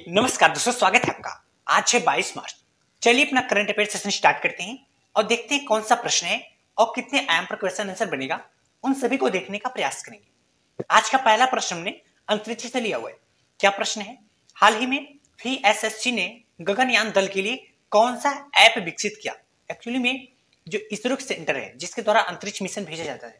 नमस्कार दोस्तों, स्वागत है आपका। आज है 22 मार्च। चलिए अपना करंट अफेयर सेशन स्टार्ट करते हैं और देखते हैं कौन सा प्रश्न है और कितने आयाम पर क्वेश्चन आंसर बनेगा। उन सभी को देखने का प्रयास करेंगे। आज का पहला प्रश्न हमने अंतरिक्ष से लिया हुआ है। क्या प्रश्न है? हाल ही में VSSC ने गगनयान दल के लिए कौन सा ऐप विकसित किया? एक्चुअली में जो इसरो सेंटर है जिसके द्वारा अंतरिक्ष मिशन भेजा जाता है,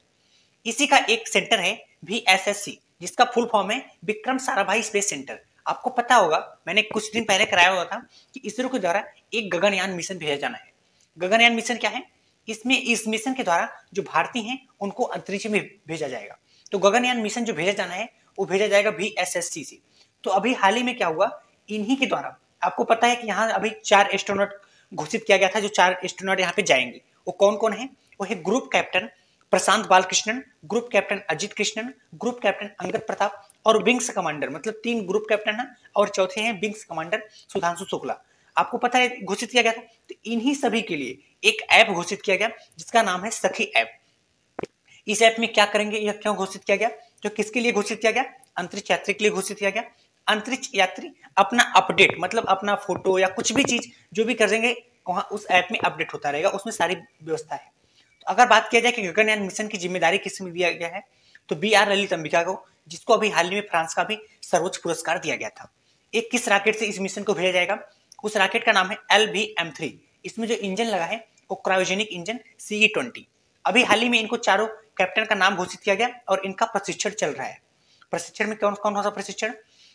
इसी का एक सेंटर है VSSC, जिसका फुल फॉर्म है विक्रम साराभाई स्पेस सेंटर। आपको पता होगा, मैंने कुछ दिन पहले कराया हुआ था कि इसरो के द्वारा एक गगनयान मिशन भेजा जाना है। गगनयान मिशन क्या है? इसमें इस मिशन के द्वारा जो भारतीय हैं उनको अंतरिक्ष में भेजा जाएगा। तो गगनयान मिशन जो भेजा जाना है वो भेजा जाएगा VSSC से। तो अभी हाल ही में क्या हुआ, इन्हीं के द्वारा आपको पता है कि यहाँ अभी 4 एस्ट्रोनॉट घोषित किया गया था। जो 4 एस्ट्रोनॉट यहाँ पे जाएंगे वो कौन कौन है? वो है group captain Prashant Balakrishnan, group captain Ajit Krishnan, group captain Angad Pratap और विंग्स कमांडर, मतलब 3 ग्रुप कैप्टन है और चौथे हैं विंग्स कमांडर सुधांशु शुक्ला। आपको पता है घोषित किया गया था। तो इन्हीं सभी के लिए एक ऐप घोषित किया गया जिसका नाम है सखी ऐप। इस ऐप में क्या करेंगे, यह क्यों घोषित किया गया? तो किसके लिए घोषित किया गया? अंतरिक्ष यात्री के लिए घोषित किया गया। अंतरिक्ष यात्री अपना अपडेट, मतलब अपना फोटो या कुछ भी चीज जो भी करेंगे वहां उस ऐप में अपडेट होता रहेगा, उसमें सारी व्यवस्था है। तो अगर बात किया जाए कि गगनयान मिशन की जिम्मेदारी किसमें दिया गया है, तो BR ललित अंबिका को, जिसको अभी हाल ही में फ्रांस का भी सर्वोच्च पुरस्कार दिया गया था। एक किस रॉकेट से इस मिशन को भेजा जाएगा? उस रॉकेट का नाम है LVM-3। इसमें जो इंजन लगा है वो क्रायोजेनिक इंजन CE-20। अभी हाल ही में इनको चारों कैप्टन का नाम घोषित किया गया और इनका प्रशिक्षण चल रहा है। प्रशिक्षण में कौन कौन सा प्रशिक्षण?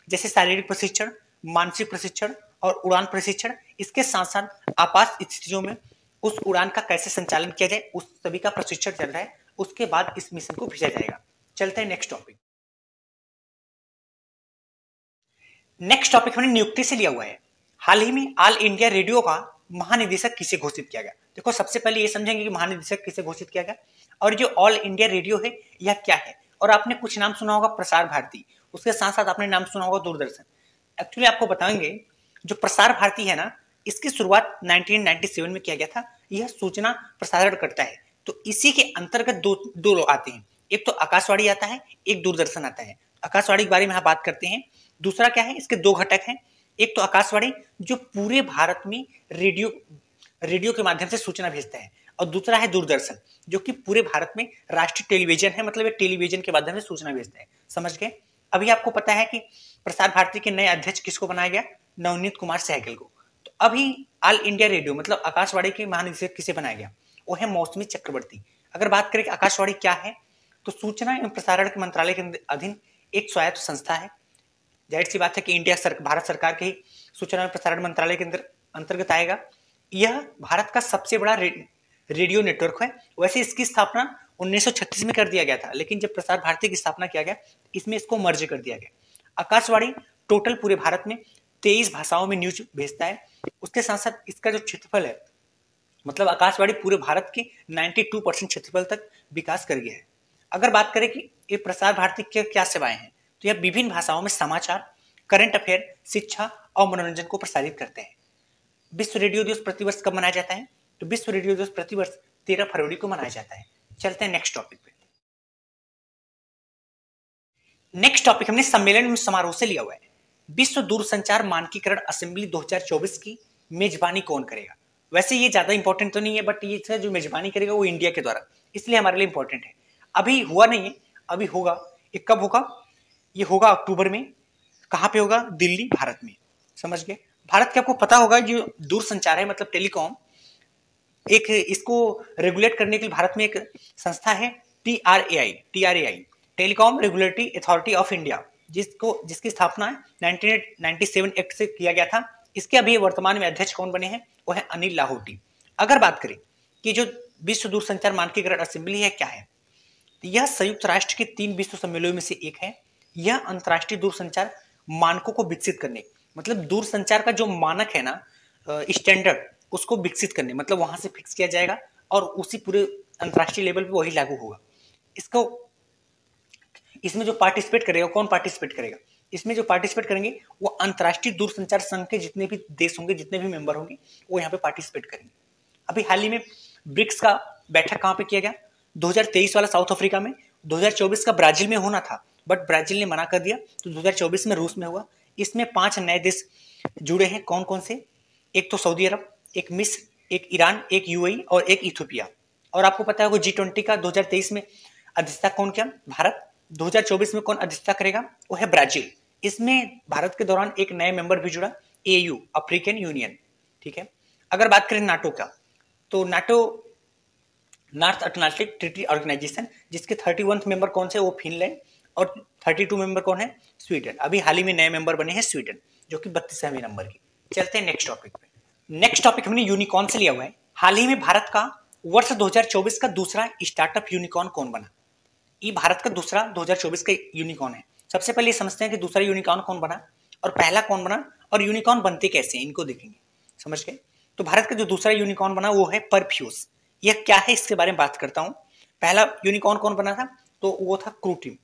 जैसे शारीरिक प्रशिक्षण, मानसिक प्रशिक्षण और उड़ान प्रशिक्षण। इसके साथ साथ आपात स्थितियों में उस उड़ान का कैसे संचालन किया जाए, उस सभी का प्रशिक्षण चल रहा है। उसके बाद इस मिशन को भेजा जाएगा। चलते हैं नेक्स्ट टॉपिक। नेक्स्ट टॉपिक हमने नियुक्ति से लिया हुआ है। हाल ही में ऑल इंडिया रेडियो का महानिदेशक किसे घोषित किया गया? देखो, सबसे पहले ये समझेंगे कि महानिदेशक किसे घोषित किया गया और जो ऑल इंडिया रेडियो है यह क्या है। और आपने कुछ नाम सुना होगा प्रसार भारती, उसके साथ साथ आपने नाम सुना होगा दूरदर्शन। एक्चुअली आपको बताएंगे, जो प्रसार भारती है ना, इसकी शुरुआत 1997 में किया गया था। यह सूचना प्रसारण करता है। तो इसी के अंतर्गत दो लोग आते हैं, एक तो आकाशवाणी आता है, एक दूरदर्शन आता है। आकाशवाणी के बारे में यहाँ बात करते हैं। दूसरा क्या है, इसके 2 घटक हैं। एक तो आकाशवाणी जो पूरे भारत में रेडियो के माध्यम से सूचना भेजता है, और दूसरा है दूरदर्शन जो कि पूरे भारत में राष्ट्रीय टेलीविजन है, मतलब ये टेलीविजन के माध्यम से सूचना भेजता है। समझ गए? अभी आपको पता है कि प्रसार भारती के नए अध्यक्ष किसको बनाया गया? नवनीत कुमार सहगल को। तो अभी ऑल इंडिया रेडियो मतलब आकाशवाणी के महानिदेशक किसे बनाया गया? वो है मौसमी चक्रवर्ती। अगर बात करें कि आकाशवाणी क्या है, तो सूचना एवं प्रसारण के मंत्रालय के अधीन एक स्वायत्त संस्था है। जाहिर सी बात है कि भारत सरकार के ही सूचना एवं प्रसारण मंत्रालय के अंतर्गत आएगा। यह भारत का सबसे बड़ा रेडियो नेटवर्क है। वैसे इसकी स्थापना 1936 में कर दिया गया था, लेकिन जब प्रसार भारती की स्थापना किया गया इसमें इसको मर्ज कर दिया गया। आकाशवाणी टोटल पूरे भारत में 23 भाषाओं में न्यूज भेजता है। उसके साथ साथ इसका जो क्षेत्रफल है, मतलब आकाशवाणी पूरे भारत के 92% क्षेत्रफल तक विकास कर गया है। अगर बात करें कि ये प्रसार भारती की क्या सेवाएं हैं, तो यह विभिन्न भाषाओं में समाचार, करंट अफेयर, शिक्षा और मनोरंजन को प्रसारित करते हैं। विश्व रेडियो दिवस प्रतिवर्ष कब मनाया जाता है? तो विश्व रेडियो दिवस प्रतिवर्ष 13 फरवरी को मनाया जाता है। चलते हैं नेक्स्ट टॉपिक पे। नेक्स्ट टॉपिक हमने सम्मेलन समारोह से लिया हुआ है। विश्व दूरसंचार मानकीकरण असेंबली 2024 की मेजबानी कौन करेगा? वैसे ये ज्यादा इंपॉर्टेंट तो नहीं है, बट ये जो मेजबानी करेगा वो इंडिया के द्वारा, इसलिए हमारे लिए इंपॉर्टेंट है। अभी हुआ नहीं है, अभी होगा। ये कब होगा? ये होगा अक्टूबर में। कहाँ पे होगा? दिल्ली, भारत में। समझ गए? भारत के आपको पता होगा जो दूरसंचार है, मतलब टेलीकॉम, एक इसको रेगुलेट करने के लिए भारत में एक संस्था है TRAI, telecom regulatory authority of India, जिसकी स्थापना 1997 एक्ट से किया गया था। इसके अभी वर्तमान में अध्यक्ष कौन बने हैं? वो है अनिल लाहोटी। अगर बात करें कि जो विश्व दूरसंचार मानकीकरण असेंबली है क्या है, तो यह संयुक्त राष्ट्र के 3 विश्व सम्मेलनों में से एक है। यह अंतर्राष्ट्रीय दूरसंचार मानकों को विकसित करने, मतलब दूरसंचार का जो मानक है ना, स्टैंडर्ड, उसको विकसित करने, मतलब वहां से फिक्स किया जाएगा और उसी पूरे अंतर्राष्ट्रीय लेवल पे वही लागू होगा। इसमें जो पार्टिसिपेट करेगा, कौन पार्टिसिपेट करेगा? इसमें जो पार्टिसिपेट करेंगे वो अंतर्राष्ट्रीय दूरसंचार संघ के जितने भी देश होंगे, जितने भी मेंबर होंगे, वो यहाँ पे पार्टिसिपेट करेंगे। अभी हाल ही में ब्रिक्स का बैठक कहाँ पे किया गया? 2023 वाला साउथ अफ्रीका में। 2024 का ब्राजील में होना था, बट ब्राजील ने मना कर दिया, तो 2024 में रूस में हुआ। इसमें 5 नए देश जुड़े हैं कौन कौन से? एक तो सऊदी अरब, एक मिस्र, एक ईरान, एक यूएई और एक इथियोपिया। और आपको पता होगा G20 का 2023 में अध्यक्षता कौन किया? भारत। 2024 में कौन अध्यक्षता करेगा? वो है ब्राजील। इसमें भारत के दौरान एक नया मेंबर भी जुड़ा, AU, अफ्रीकन यूनियन। ठीक है। अगर बात करें नाटो का, तो NATO North Atlantic Treaty Organization, जिसके 31 मेंबर कौन से? वो फिनलैंड। और 32 मेंबर कौन है? स्वीडन। अभी हाल ही में नए मेंबर बने हैं स्वीडन, जो कि 32वें नंबर की। चलते हैं नेक्स्ट टॉपिक पे। नेक्स्ट टॉपिक हमने यूनिकॉर्न से लिया हुआ है। हाल ही में भारत का वर्ष 2024 का दूसरा स्टार्टअप यूनिकॉर्न कौन बना? ये भारत का दूसरा 2024 का यूनिकॉर्न है। सबसे पहले समझते हैं कि दूसरा यूनिकॉर्न कौन बना और पहला कौन बना, और यूनिकॉर्न बनते कैसे हैं, इनको देखेंगे। समझ गए? तो भारत का जो दूसरा यूनिकॉर्न बना वो है परफ्यूज। यह क्या है, इसके बारे में बात करता हूं। पहला यूनिकॉर्न कौन बना था? तो वो था क्रूटीम।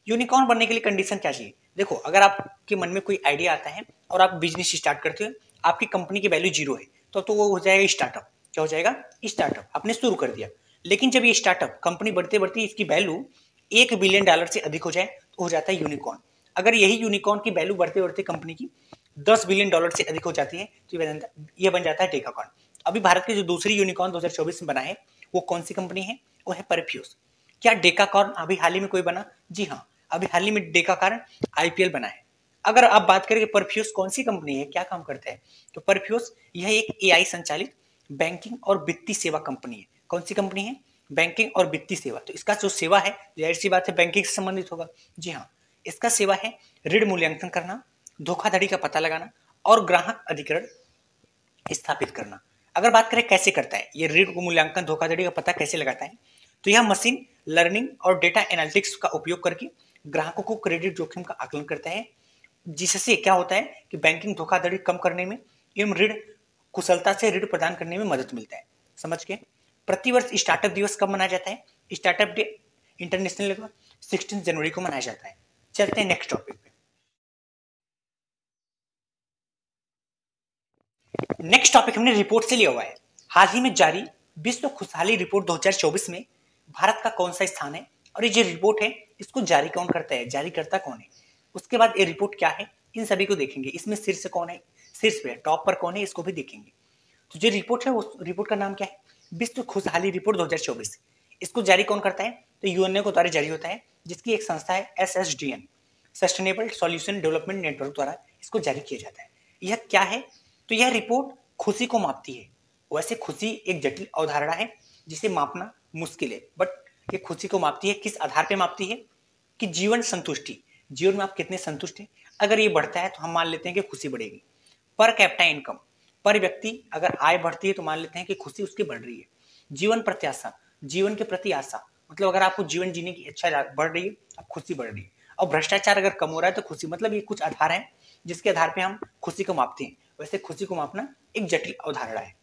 यूनिकॉर्न बनने के लिए कंडीशन क्या चाहिए? देखो, अगर आपके मन में कोई आइडिया आता है और आप बिजनेस स्टार्ट करते हो, आपकी कंपनी की वैल्यू 0 है, तो वो हो जाएगा स्टार्टअप। क्या हो जाएगा? स्टार्टअप। आपने शुरू कर दिया, लेकिन जब ये स्टार्टअप कंपनी बढ़ते बढ़ते इसकी वैल्यू $1 बिलियन से अधिक हो जाए तो हो जाता है यूनिकॉर्न। अगर यही यूनिकॉर्न की वैल्यू बढ़ते बढ़ते कंपनी की $10 बिलियन से अधिक हो जाती है तो ये बन जाता है डेकाकॉर्न। अभी भारत की जो दूसरी यूनिकॉर्न 2024 में बना है वो कौन सी कंपनी है? वो है परफ्यूज। क्या डेकाकॉर्न अभी हाल ही में कोई बना? जी हाँ, अभी हाल ही में डेकाकॉर्न IPL बना है। अगर आप बात करें परफ्यूज कौन सी कंपनी है, क्या काम करता है, तो परफ्यूज यह एक AI संचालित बैंकिंग और वित्तीय सेवा कंपनी है। कौन सी कंपनी है? बैंकिंग और वित्तीय सेवा। तो इसका जो सेवा है, जाहिर सी बात है बैंकिंग से संबंधित होगा। जी हाँ, इसका सेवा है ऋण मूल्यांकन करना, धोखाधड़ी का पता लगाना और ग्राहक अधिग्रहण स्थापित करना। अगर बात करें कैसे करता है ये ऋण मूल्यांकन, धोखाधड़ी का पता कैसे लगाता है, तो यह मशीन लर्निंग और डेटा एनालिटिक्स का उपयोग करके ग्राहकों को क्रेडिट जोखिम का आकलन करता है, जिससे क्या होता है कि बैंकिंग धोखाधड़ी कम करने में एवं ऋण कुशलता से ऋण प्रदान करने में मदद मिलता है। समझ के? प्रतिवर्ष स्टार्टअप दिवस कब मनाया जाता है? स्टार्टअप डे इंटरनेशनल लेवल 16 जनवरी को मनाया जाता है। चलते हैं नेक्स्ट टॉपिक पे। नेक्स्ट टॉपिक हमने रिपोर्ट से लिया हुआ है। हाल ही में जारी विश्व खुशहाली रिपोर्ट 2024 में भारत का कौन सा स्थान है, और ये जो रिपोर्ट है इसको जारी कौन करता है, जारी करता कौन है, उसके बाद ये रिपोर्ट क्या है, इन सभी को देखेंगे। इसमें शीर्ष कौन है, शीर्ष पे टॉप पर कौन है, इसको भी देखेंगे। तो जो रिपोर्ट है उस रिपोर्ट का नाम क्या है? विश्व खुशहाली रिपोर्ट 2024। इसको जारी कौन करता है? तो यूएनओ को द्वारा जारी होता है, जिसकी एक संस्था है SSDN, sustainable solution development network द्वारा इसको जारी किया जाता है। यह क्या है? तो यह रिपोर्ट खुशी को मापती है। वैसे खुशी एक जटिल अवधारणा है जिसे मापना मुश्किल है, बट ये खुशी को मापती है। किस आधार पे मापती है? कि जीवन संतुष्टि, जीवन में आप कितने संतुष्ट हैं। अगर ये बढ़ता है तो हम मान लेते हैं कि खुशी बढ़ेगी। पर कैपिटा इनकम, पर व्यक्ति अगर आय बढ़ती है तो मान लेते हैं कि खुशी उसकी बढ़ रही है। जीवन प्रत्याशा, जीवन के प्रति आशा, मतलब अगर आपको जीवन जीने की इच्छा बढ़ रही है, अब खुशी बढ़ रही है। और भ्रष्टाचार अगर कम हो रहा है तो खुशी, मतलब ये कुछ आधार हैं जिसके आधार पे हम खुशी को मापते हैं। वैसे खुशी को मापना एक जटिल अवधारणा है।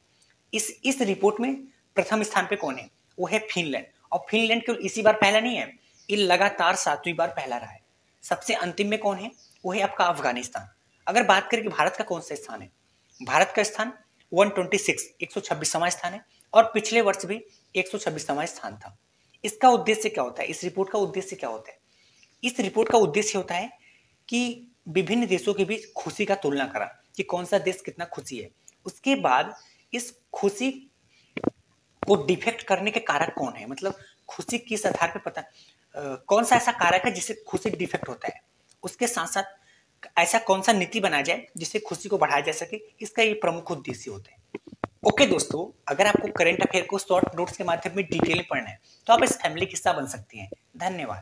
इस रिपोर्ट में प्रथम स्थान पे कौन है? वो है फिनलैंड। और फिनलैंड केवल इसी बार पहला नहीं है, ये लगातार 7वीं बार पहला रहा है। सबसे अंतिम में कौन है? वो है आपका अफगानिस्तान। अगर बात करें कि भारत का कौन सा स्थान है, भारत का स्थान 126वां स्थान है, और पिछले वर्ष भी 126वां स्थान था। इसका उद्देश्य क्या होता है? इस रिपोर्ट का उद्देश्य क्या होता है? इस रिपोर्ट का उद्देश्य होता है कि विभिन्न देशों के बीच खुशी का तुलना करा कि कौन सा देश कितना खुशी है। उसके बाद इस खुशी को डिफेक्ट करने के कारक कौन है, मतलब खुशी किस आधार पे पता कौन सा ऐसा कारक है जिससे खुशी डिफेक्ट होता है। उसके साथ साथ ऐसा कौन सा नीति बनाया जाए जिससे खुशी को बढ़ाया जा सके, इसका ये प्रमुख उद्देश्य होता है। ओके दोस्तों, अगर आपको करंट अफेयर को शॉर्ट नोट्स के माध्यम में डिटेल में पढ़ना है तो आप इस फैमिली का हिस्सा बन सकती हैं। धन्यवाद।